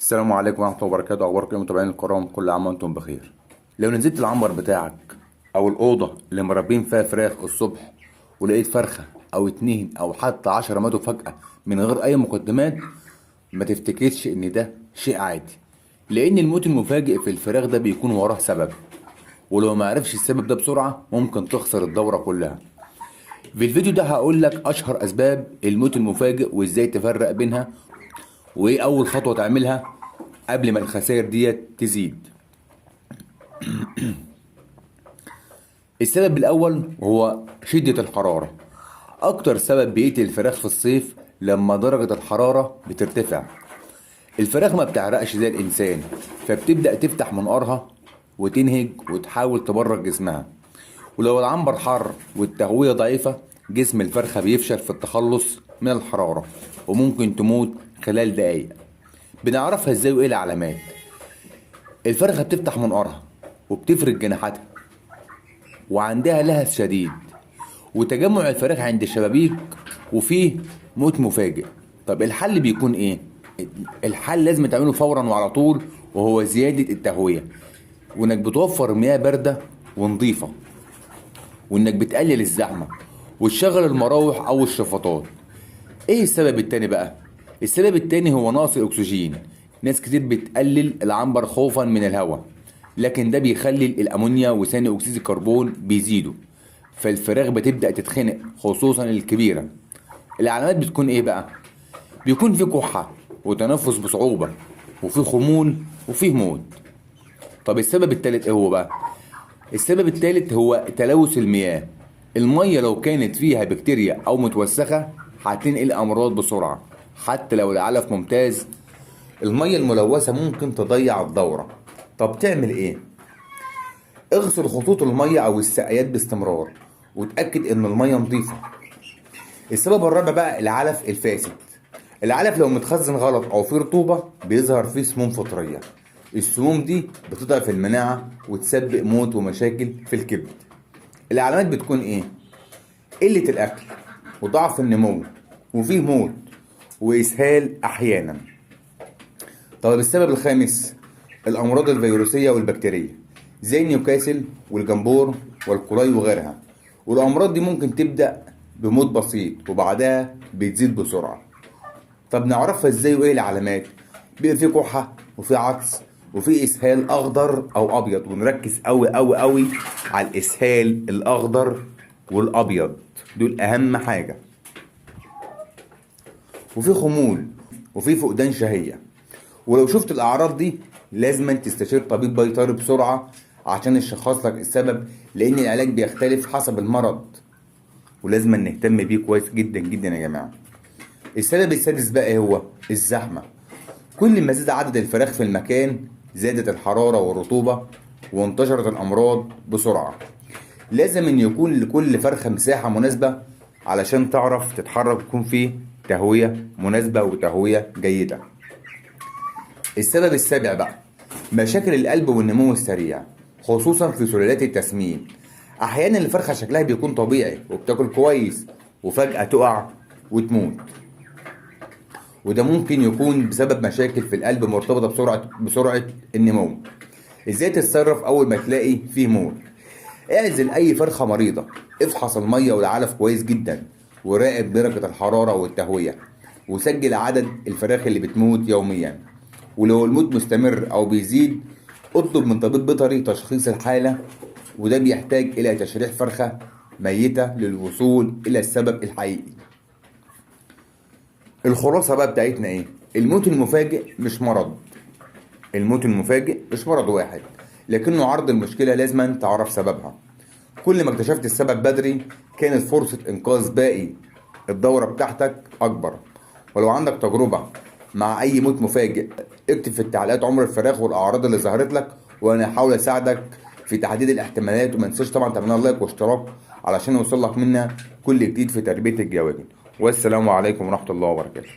السلام عليكم ورحمة الله وبركاته. أخباركم يا متابعين الكرام؟ كل عام وأنتم بخير. لو نزلت العنبر بتاعك أو الأوضة اللي مربين فيها فراخ الصبح ولقيت فرخة أو اتنين أو حتى 10 ماتوا فجأة من غير أي مقدمات، ما تفتكرش إن ده شيء عادي، لأن الموت المفاجئ في الفراخ ده بيكون وراه سبب، ولو ما عرفش السبب ده بسرعة ممكن تخسر الدورة كلها. في الفيديو ده هقول لك أشهر أسباب الموت المفاجئ وإزاي تفرق بينها، وايه اول خطوه تعملها قبل ما الخسائر ديت تزيد. السبب الاول هو شده الحراره. اكتر سبب بيقتل الفراخ في الصيف لما درجه الحراره بترتفع. الفراخ ما بتعرقش زي الانسان، فبتبدا تفتح منقارها وتنهج وتحاول تبرد جسمها، ولو العنبر حر والتهويه ضعيفه جسم الفرخه بيفشل في التخلص من الحراره وممكن تموت خلال دقايق. بنعرفها ازاي وايه العلامات؟ الفرخة بتفتح منقارها وبتفرد جناحاتها وعندها لهث شديد وتجمع الفراخ عند الشبابيك وفيه موت مفاجئ. طب الحل بيكون ايه؟ الحل لازم تعمله فورا وعلى طول، وهو زيادة التهوية، وانك بتوفر مياه باردة ونظيفة، وانك بتقلل الزحمة وتشغل المراوح او الشفاطات. ايه السبب التاني بقى؟ السبب التاني هو نقص الاكسجين. ناس كتير بتقلل العنبر خوفا من الهواء، لكن ده بيخلي الامونيا وثاني اكسيد الكربون بيزيدوا، فالفراخ بتبدا تتخنق خصوصا الكبيره. العلامات بتكون ايه بقى؟ بيكون في كحه وتنفس بصعوبه وفي خمول وفي موت. طب السبب التالت ايه هو بقى؟ السبب التالت هو تلوث المياه. المية لو كانت فيها بكتيريا أو متوسخة هتنقل أمراض بسرعة. حتى لو العلف ممتاز، المية الملوثة ممكن تضيع الدورة. طب تعمل إيه؟ اغسل خطوط المية أو السقايات باستمرار وتأكد إن المية نظيفة. السبب الرابع بقى العلف الفاسد. العلف لو متخزن غلط أو فيه رطوبة بيظهر فيه سموم فطرية. السموم دي بتضعف المناعة وتسبب موت ومشاكل في الكبد. العلامات بتكون ايه؟ قلة الاكل وضعف النمو وفيه موت واسهال احيانا. طب السبب الخامس الامراض الفيروسية والبكتيرية زي نيوكاسل والجمبور والكولاي وغيرها، والامراض دي ممكن تبدأ بموت بسيط وبعدها بتزيد بسرعة. طب نعرفها ازاي وايه العلامات؟ بيبقى في كحة وفي عطس وفي اسهال اخضر او ابيض، ونركز قوي قوي قوي على الاسهال الاخضر والابيض، دول اهم حاجة. وفي خمول وفي فقدان شهية. ولو شفت الاعراض دي لازم تستشير طبيب بيطري بسرعة عشان يشخص لك السبب، لان العلاج بيختلف حسب المرض ولازم نهتم بيه كويس جدا جدا يا جماعة. السبب السادس بقى إيه هو؟ الزحمة. كل ما زاد عدد الفراخ في المكان زادت الحرارة والرطوبة وانتشرت الأمراض بسرعة. لازم إن يكون لكل فرخة مساحة مناسبة علشان تعرف تتحرك، يكون فيه تهوية مناسبة وتهوية جيدة. السبب السابع بقى مشاكل القلب والنمو السريع، خصوصا في سلالات التسمين. أحيانا الفرخة شكلها بيكون طبيعي وبتاكل كويس وفجأة تقع وتموت، وده ممكن يكون بسبب مشاكل في القلب مرتبطة بسرعة النمو. ازاي تتصرف اول ما تلاقي فيه موت؟ اعزل اي فرخة مريضة، افحص المية والعلف كويس جدا، وراقب درجة الحرارة والتهوية، وسجل عدد الفراخ اللي بتموت يوميا. ولو الموت مستمر او بيزيد اطلب من طبيب بيطري تشخيص الحالة، وده بيحتاج الى تشريح فرخة ميتة للوصول الى السبب الحقيقي. الخلاصة بقى بتاعتنا ايه؟ الموت المفاجئ مش مرض. الموت المفاجئ مش مرض واحد، لكنه عرض المشكلة لازم تعرف سببها. كل ما اكتشفت السبب بدري كانت فرصة انقاذ باقي الدورة بتاعتك اكبر. ولو عندك تجربة مع اي موت مفاجئ اكتب في التعليقات عمر الفراخ والاعراض اللي ظهرت لك، وانا هحاول اساعدك في تحديد الاحتمالات. وما تنساش طبعا تعمل لنا لايك واشتراك علشان يوصل لك منا كل جديد في تربية الجواجن. والسلام عليكم ورحمة الله وبركاته.